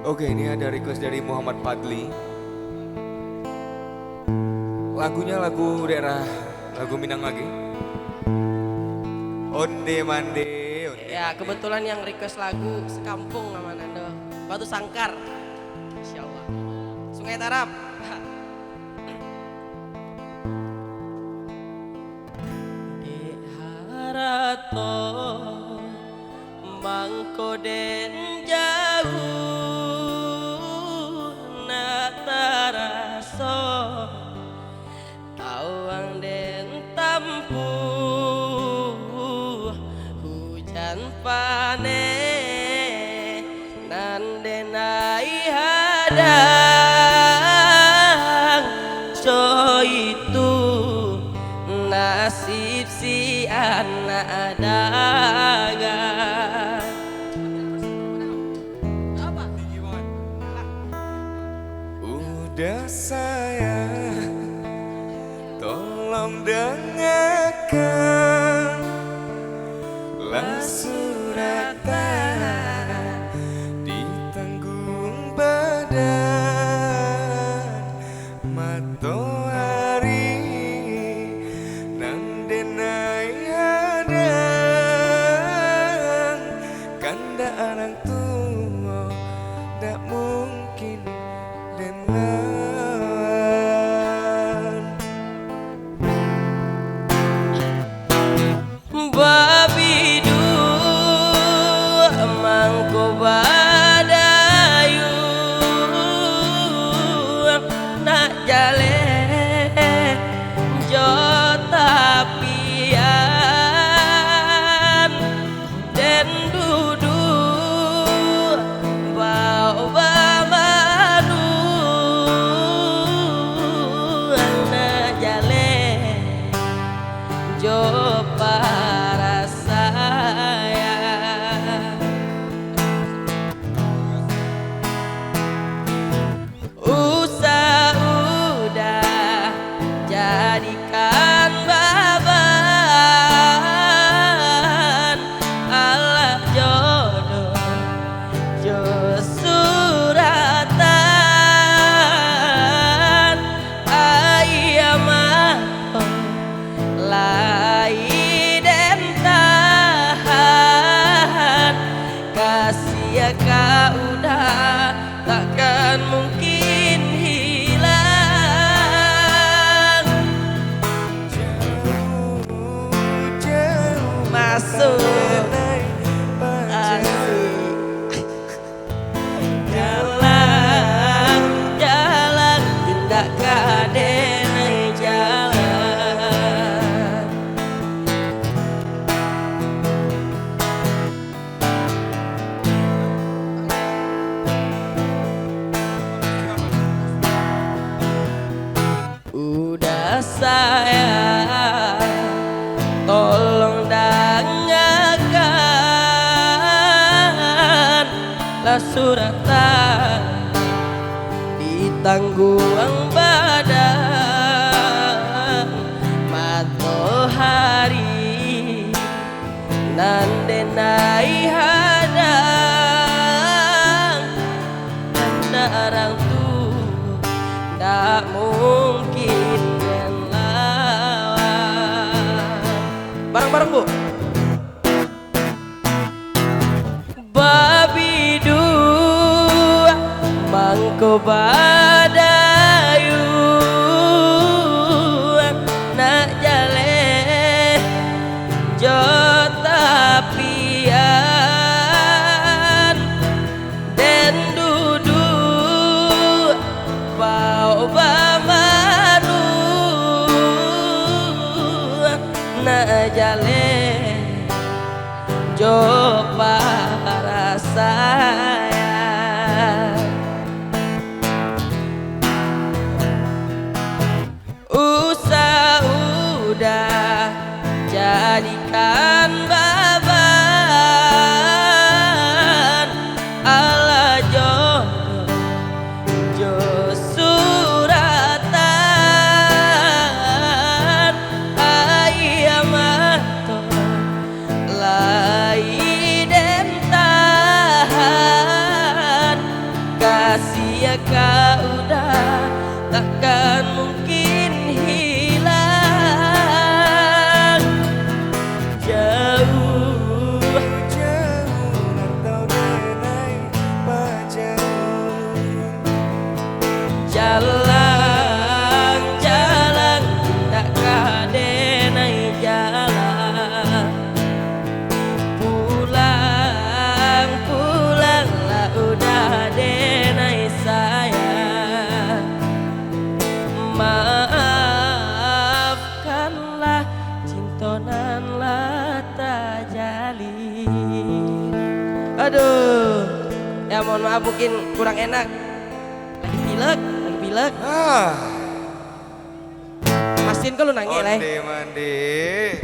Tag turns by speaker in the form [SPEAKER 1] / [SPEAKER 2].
[SPEAKER 1] Oke, ini ada request dari Muhammad Padli. Lagunya lagu daerah, lagu Minang lagi. Onde mande. Onde
[SPEAKER 2] Ya,
[SPEAKER 1] mande.
[SPEAKER 2] kebetulan yang request lagu sekampung nama Nando. Batu Sangkar. Insya Allah. Sungai Tarap. Dek harato mangko den jauh na taraso awang den tampuh hujan pane nan denai hadang so itu nasib si anak dagang. Apa?
[SPEAKER 1] Udah sayang, tolong dengarkan lah suratan ditanggung badan matahari nan denai hadang kanda orang tua tak mungkin dan lawan
[SPEAKER 2] babi dua mangko badayu nak jale jo tapian den dudu bau bamanu nak jale jo para saya usah udah jadikan baban Allah jodoh jo suratan ayamah lai den tahan kasih kau udah takkan mungkin hilang
[SPEAKER 1] jauh
[SPEAKER 2] masuk
[SPEAKER 1] asik
[SPEAKER 2] jalan jalan tindak kaden jalan udah sayang tolong dengarkan lah suratan ditanggung badan matahari nan denai hadang dan orang tuh ndak mungkin dan lawan bareng-bareng bu babi dua mangko badayu nak jale jo tapian den dudu bau bamanu nak jale jo para saya usah udah jadikan baban Allah jodoh jo suratan ayamah lai den tahan Aduh. Ya mohon maaf mungkin kurang enak. Lagi pilek.
[SPEAKER 1] Ah,
[SPEAKER 2] Masin kalau nangis lah.
[SPEAKER 1] mandi.